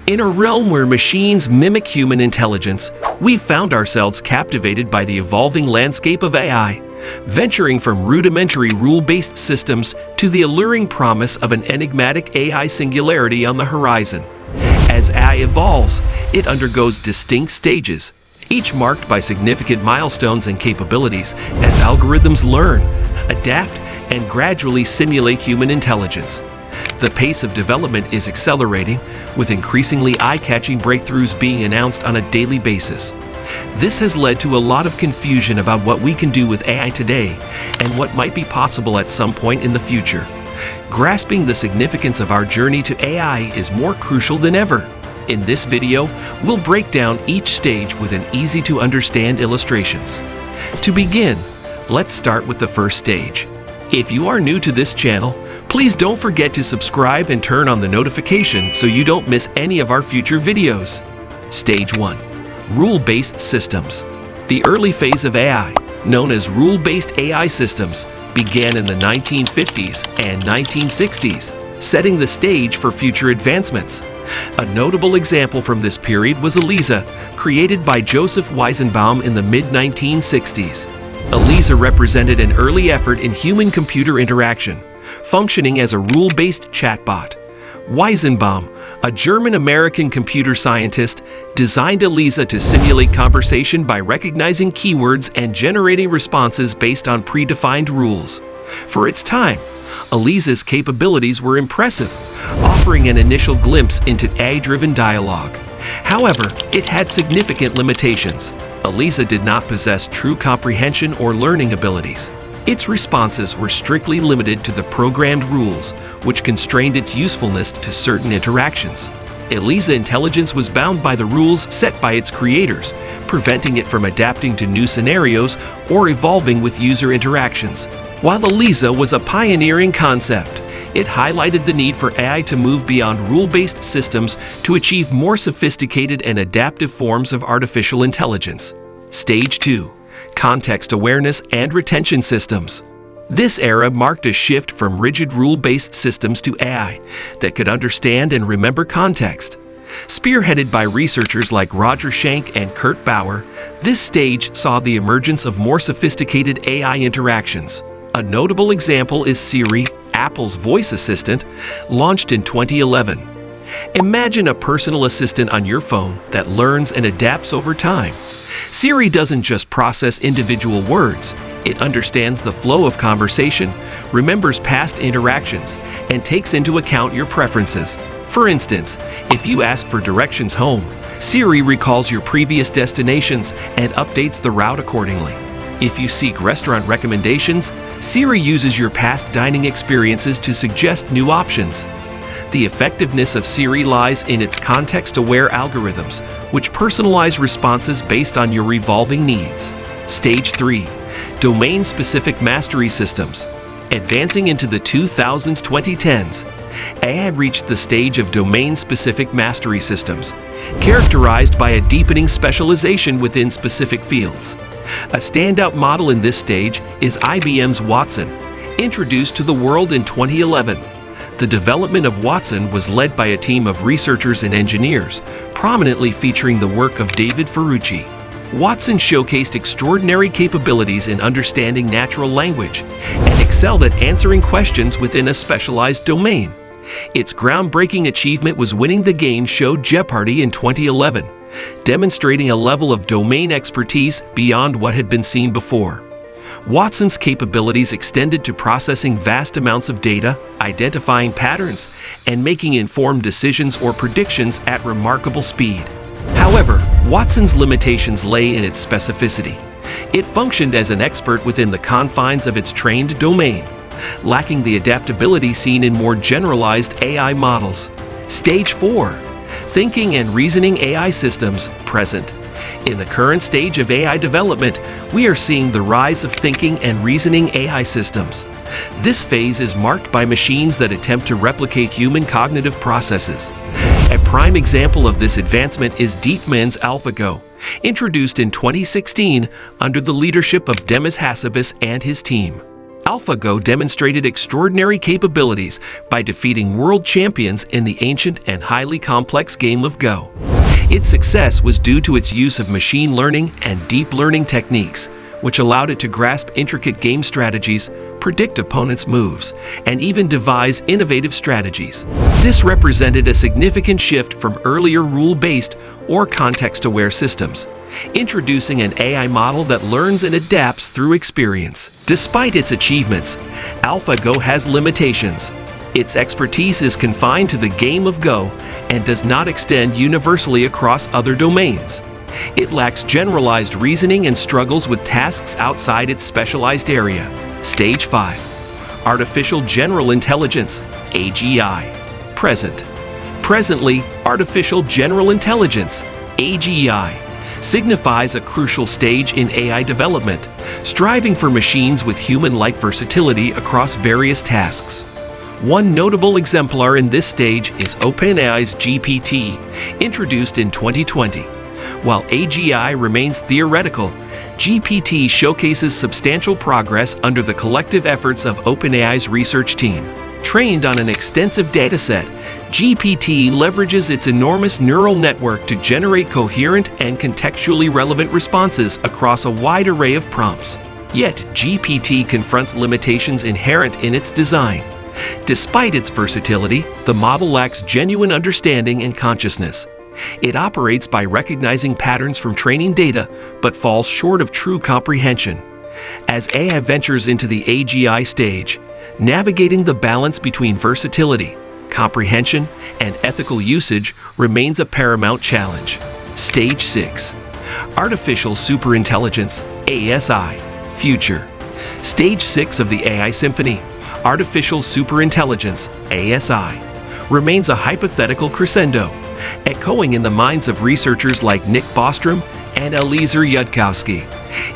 In a realm where machines mimic human intelligence, we've found ourselves captivated by the evolving landscape of AI, venturing from rudimentary rule-based systems to the alluring promise of an enigmatic AI singularity on the horizon. As AI evolves, it undergoes distinct stages, each marked by significant milestones and capabilities as algorithms learn, adapt, and gradually simulate human intelligence. The pace of development is accelerating, with increasingly eye-catching breakthroughs being announced on a daily basis. This has led to a lot of confusion about what we can do with AI today and what might be possible at some point in the future. Grasping the significance of our journey to AI is more crucial than ever. In this video, we'll break down each stage with an easy-to-understand illustrations. To begin, let's start with the first stage. If you are new to this channel, please don't forget to subscribe and turn on the notification so you don't miss any of our future videos. Stage 1. Rule-based systems. The early phase of AI, known as rule-based AI systems, began in the 1950s and 1960s, setting the stage for future advancements. A notable example from this period was ELIZA, created by Joseph Weizenbaum in the mid-1960s. ELIZA represented an early effort in human-computer interaction, functioning as a rule-based chatbot. Weizenbaum, a German-American computer scientist, designed ELIZA to simulate conversation by recognizing keywords and generating responses based on predefined rules. For its time, ELIZA's capabilities were impressive, offering an initial glimpse into AI-driven dialogue. However, it had significant limitations. ELIZA did not possess true comprehension or learning abilities. Its responses were strictly limited to the programmed rules, which constrained its usefulness to certain interactions. ELIZA intelligence was bound by the rules set by its creators, preventing it from adapting to new scenarios or evolving with user interactions. While ELIZA was a pioneering concept, it highlighted the need for AI to move beyond rule-based systems to achieve more sophisticated and adaptive forms of artificial intelligence. Stage 2. Context awareness and retention systems. This era marked a shift from rigid rule-based systems to AI that could understand and remember context. Spearheaded by researchers like Roger Schenck and Kurt Bauer, this stage saw the emergence of more sophisticated AI interactions. A notable example is Siri, Apple's voice assistant, launched in 2011. Imagine a personal assistant on your phone that learns and adapts over time. Siri doesn't just process individual words, it understands the flow of conversation, remembers past interactions, and takes into account your preferences. For instance, if you ask for directions home, Siri recalls your previous destinations and updates the route accordingly. If you seek restaurant recommendations, Siri uses your past dining experiences to suggest new options. The effectiveness of Siri lies in its context-aware algorithms, which personalize responses based on your evolving needs. Stage 3. Domain-specific mastery systems. Advancing into the 2010s, AI had reached the stage of domain-specific mastery systems, characterized by a deepening specialization within specific fields. A standout model in this stage is IBM's Watson, introduced to the world in 2011. The development of Watson was led by a team of researchers and engineers, prominently featuring the work of David Ferrucci. Watson showcased extraordinary capabilities in understanding natural language and excelled at answering questions within a specialized domain. Its groundbreaking achievement was winning the game show Jeopardy in 2011, demonstrating a level of domain expertise beyond what had been seen before. Watson's capabilities extended to processing vast amounts of data, identifying patterns, and making informed decisions or predictions at remarkable speed. However, Watson's limitations lay in its specificity. It functioned as an expert within the confines of its trained domain, lacking the adaptability seen in more generalized AI models. Stage 4. Thinking and reasoning AI systems present. In the current stage of AI development, we are seeing the rise of thinking and reasoning AI systems. This phase is marked by machines that attempt to replicate human cognitive processes. A prime example of this advancement is DeepMind's AlphaGo, introduced in 2016 under the leadership of Demis Hassabis and his team. AlphaGo demonstrated extraordinary capabilities by defeating world champions in the ancient and highly complex game of Go. Its success was due to its use of machine learning and deep learning techniques, which allowed it to grasp intricate game strategies, predict opponents' moves, and even devise innovative strategies. This represented a significant shift from earlier rule-based or context-aware systems, introducing an AI model that learns and adapts through experience. Despite its achievements, AlphaGo has limitations. Its expertise is confined to the game of Go and does not extend universally across other domains. It lacks generalized reasoning and struggles with tasks outside its specialized area. Stage 5. Artificial General Intelligence, AGI. Presently, Artificial General Intelligence, AGI, signifies a crucial stage in AI development, striving for machines with human-like versatility across various tasks. One notable exemplar in this stage is OpenAI's GPT, introduced in 2020. While AGI remains theoretical, GPT showcases substantial progress under the collective efforts of OpenAI's research team. Trained on an extensive dataset, GPT leverages its enormous neural network to generate coherent and contextually relevant responses across a wide array of prompts. Yet, GPT confronts limitations inherent in its design. Despite its versatility, the model lacks genuine understanding and consciousness. It operates by recognizing patterns from training data, but falls short of true comprehension. As AI ventures into the AGI stage, navigating the balance between versatility, comprehension, and ethical usage remains a paramount challenge. Stage 6. Artificial Superintelligence, ASI, Future. Stage 6 of the AI Symphony, Artificial Superintelligence, ASI, remains a hypothetical crescendo, echoing in the minds of researchers like Nick Bostrom and Eliezer Yudkowsky.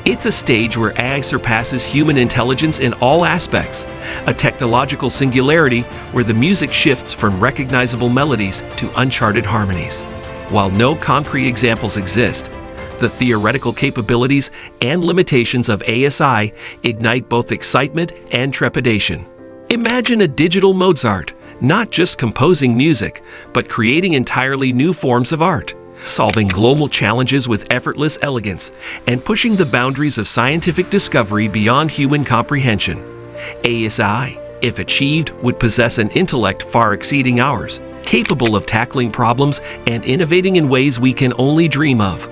It's a stage where AI surpasses human intelligence in all aspects, a technological singularity where the music shifts from recognizable melodies to uncharted harmonies. While no concrete examples exist, the theoretical capabilities and limitations of ASI ignite both excitement and trepidation. Imagine a digital Mozart, not just composing music, but creating entirely new forms of art, solving global challenges with effortless elegance, and pushing the boundaries of scientific discovery beyond human comprehension. ASI, if achieved, would possess an intellect far exceeding ours, capable of tackling problems and innovating in ways we can only dream of.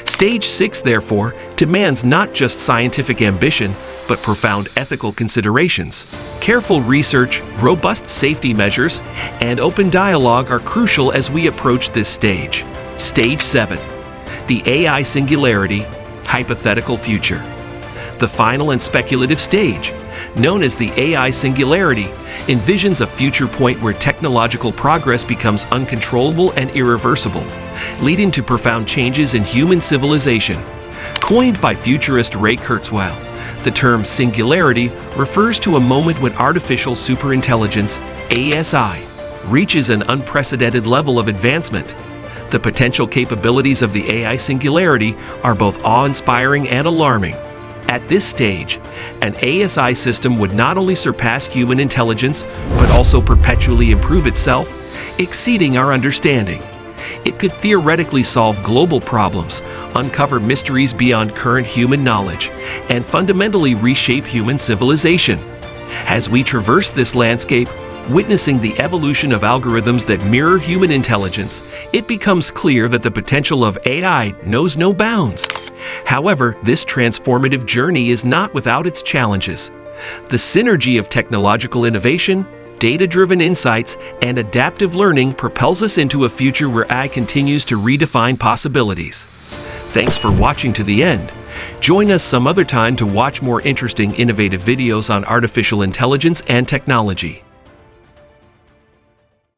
Stage 6, therefore, demands not just scientific ambition, but profound ethical considerations. Careful research, robust safety measures, and open dialogue are crucial as we approach this stage. Stage 7. The AI Singularity, Hypothetical Future. The final and speculative stage, known as the AI Singularity, envisions a future point where technological progress becomes uncontrollable and irreversible, leading to profound changes in human civilization. Coined by futurist Ray Kurzweil, the term singularity refers to a moment when artificial superintelligence, ASI, reaches an unprecedented level of advancement. The potential capabilities of the AI singularity are both awe-inspiring and alarming. At this stage, an ASI system would not only surpass human intelligence, but also perpetually improve itself, exceeding our understanding. It could theoretically solve global problems, uncover mysteries beyond current human knowledge, and fundamentally reshape human civilization. As we traverse this landscape, witnessing the evolution of algorithms that mirror human intelligence, it becomes clear that the potential of AI knows no bounds. However, this transformative journey is not without its challenges. The synergy of technological innovation, data-driven insights, and adaptive learning propels us into a future where AI continues to redefine possibilities. Thanks for watching to the end. Join us some other time to watch more interesting, innovative videos on artificial intelligence and technology.